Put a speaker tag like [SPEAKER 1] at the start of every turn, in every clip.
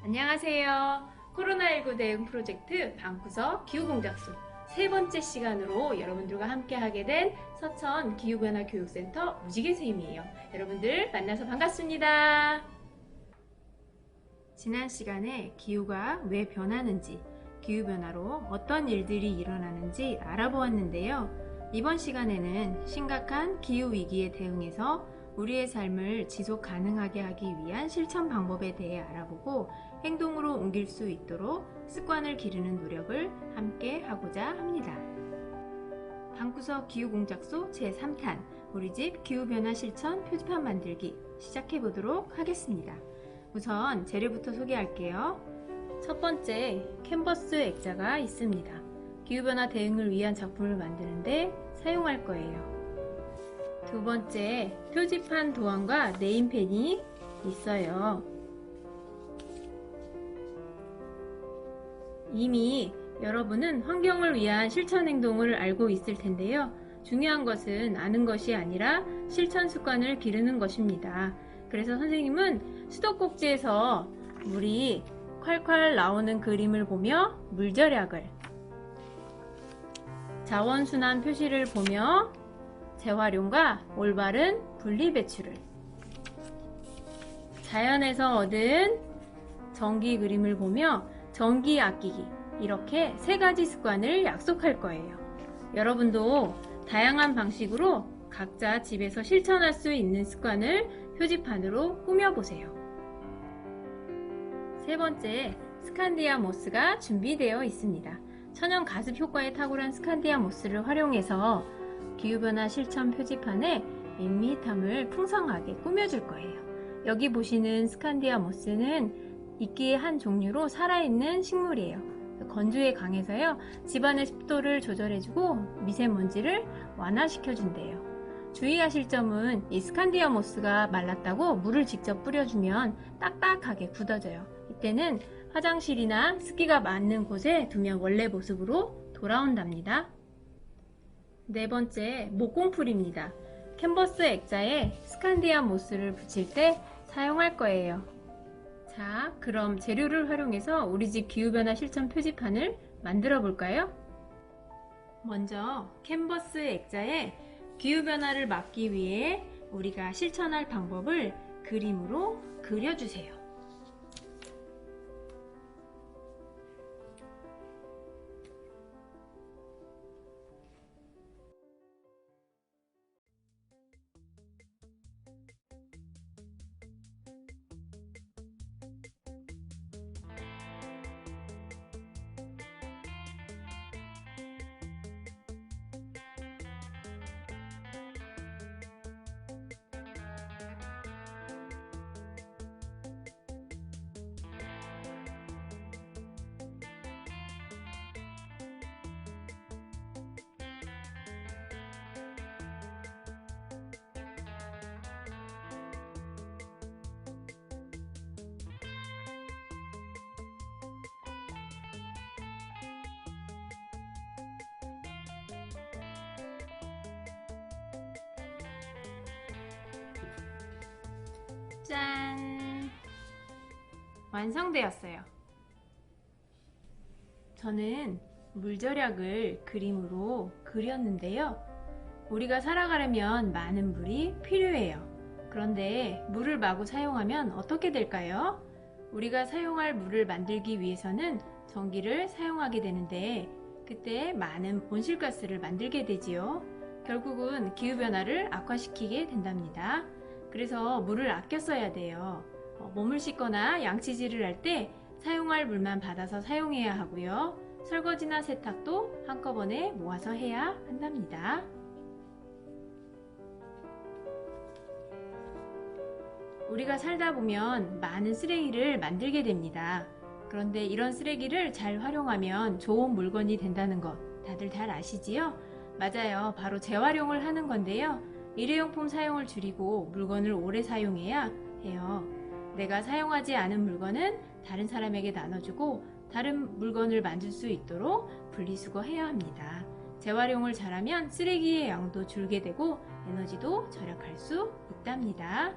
[SPEAKER 1] 안녕하세요. 코로나19 대응 프로젝트 방구석 기후공작소 세 번째 시간으로 여러분들과 함께 하게 된 서천 기후변화교육센터 무지개 선생님이에요. 여러분들 만나서 반갑습니다. 지난 시간에 기후가 왜 변하는지, 기후변화로 어떤 일들이 일어나는지 알아보았는데요. 이번 시간에는 심각한 기후위기에 대응해서 우리의 삶을 지속 가능하게 하기 위한 실천 방법에 대해 알아보고 행동으로 옮길 수 있도록 습관을 기르는 노력을 함께 하고자 합니다. 방구석 기후공작소 제3탄 우리 집 기후변화 실천 표지판 만들기 시작해보도록 하겠습니다. 우선 재료부터 소개할게요. 첫 번째, 캔버스 액자가 있습니다. 기후변화 대응을 위한 작품을 만드는데 사용할 거예요. 두 번째, 표지판 도안과 네임펜이 있어요. 이미 여러분은 환경을 위한 실천 행동을 알고 있을 텐데요. 중요한 것은 아는 것이 아니라 실천 습관을 기르는 것입니다. 그래서 선생님은 수도꼭지에서 물이 콸콸 나오는 그림을 보며 물 절약을, 자원순환 표시를 보며 재활용과 올바른 분리배출을, 자연에서 얻은 전기 그림을 보며 전기 아끼기, 이렇게 세 가지 습관을 약속할 거예요. 여러분도 다양한 방식으로 각자 집에서 실천할 수 있는 습관을 표지판으로 꾸며보세요. 세 번째, 스칸디아 모스가 준비되어 있습니다. 천연 가습 효과에 탁월한 스칸디아 모스를 활용해서 기후변화 실천 표지판에 밋밋함을 풍성하게 꾸며줄 거예요. 여기 보시는 스칸디아 모스는 이끼의 한 종류로 살아있는 식물이에요. 건조에 강해서요, 집안의 습도를 조절해주고 미세먼지를 완화시켜준대요. 주의하실 점은 이 스칸디아 모스가 말랐다고 물을 직접 뿌려주면 딱딱하게 굳어져요. 이때는 화장실이나 습기가 많은 곳에 두면 원래 모습으로 돌아온답니다. 네 번째, 목공풀입니다. 캔버스 액자에 스칸디아 모스를 붙일 때 사용할 거예요. 자, 그럼 재료를 활용해서 우리 집 기후변화 실천 표지판을 만들어 볼까요? 먼저 캔버스 액자에 기후변화를 막기 위해 우리가 실천할 방법을 그림으로 그려주세요. 짠! 완성되었어요. 저는 물절약을 그림으로 그렸는데요. 우리가 살아가려면 많은 물이 필요해요. 그런데 물을 마구 사용하면 어떻게 될까요? 우리가 사용할 물을 만들기 위해서는 전기를 사용하게 되는데 그때 많은 온실가스를 만들게 되지요. 결국은 기후변화를 악화시키게 된답니다. 그래서 물을 아껴 써야 돼요. 몸을 씻거나 양치질을 할 때 사용할 물만 받아서 사용해야 하고요. 설거지나 세탁도 한꺼번에 모아서 해야 한답니다. 우리가 살다 보면 많은 쓰레기를 만들게 됩니다. 그런데 이런 쓰레기를 잘 활용하면 좋은 물건이 된다는 것 다들 잘 아시지요? 맞아요. 바로 재활용을 하는 건데요. 일회용품 사용을 줄이고 물건을 오래 사용해야 해요. 내가 사용하지 않은 물건은 다른 사람에게 나눠주고 다른 물건을 만들 수 있도록 분리수거해야 합니다. 재활용을 잘하면 쓰레기의 양도 줄게 되고 에너지도 절약할 수 있답니다.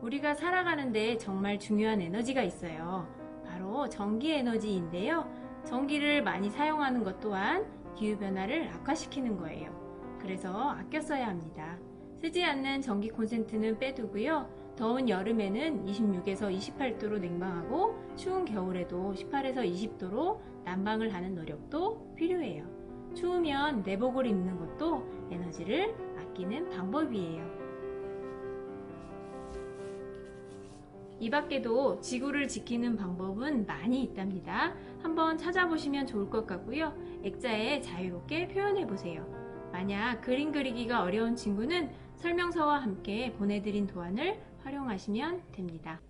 [SPEAKER 1] 우리가 살아가는데 정말 중요한 에너지가 있어요. 바로 전기 에너지인데요. 전기를 많이 사용하는 것 또한 기후변화를 악화시키는 거예요. 그래서 아껴 써야 합니다. 쓰지 않는 전기 콘센트는 빼두고요. 더운 여름에는 26에서 28도로 냉방하고 추운 겨울에도 18에서 20도로 난방을 하는 노력도 필요해요. 추우면 내복을 입는 것도 에너지를 아끼는 방법이에요. 이 밖에도 지구를 지키는 방법은 많이 있답니다. 한번 찾아보시면 좋을 것 같고요. 액자에 자유롭게 표현해 보세요. 만약 그림 그리기가 어려운 친구는 설명서와 함께 보내드린 도안을 활용하시면 됩니다.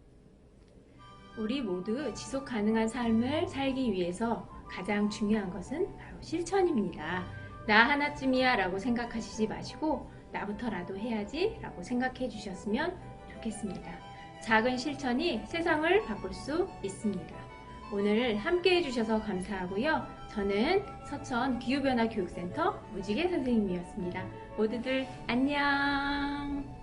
[SPEAKER 1] 우리 모두 지속 가능한 삶을 살기 위해서 가장 중요한 것은 바로 실천입니다. 나 하나쯤이야 라고 생각하시지 마시고 나부터라도 해야지 라고 생각해 주셨으면 좋겠습니다. 작은 실천이 세상을 바꿀 수 있습니다. 오늘 함께 해주셔서 감사하고요. 저는 서천 기후변화 교육센터 무지개 선생님이었습니다. 모두들 안녕.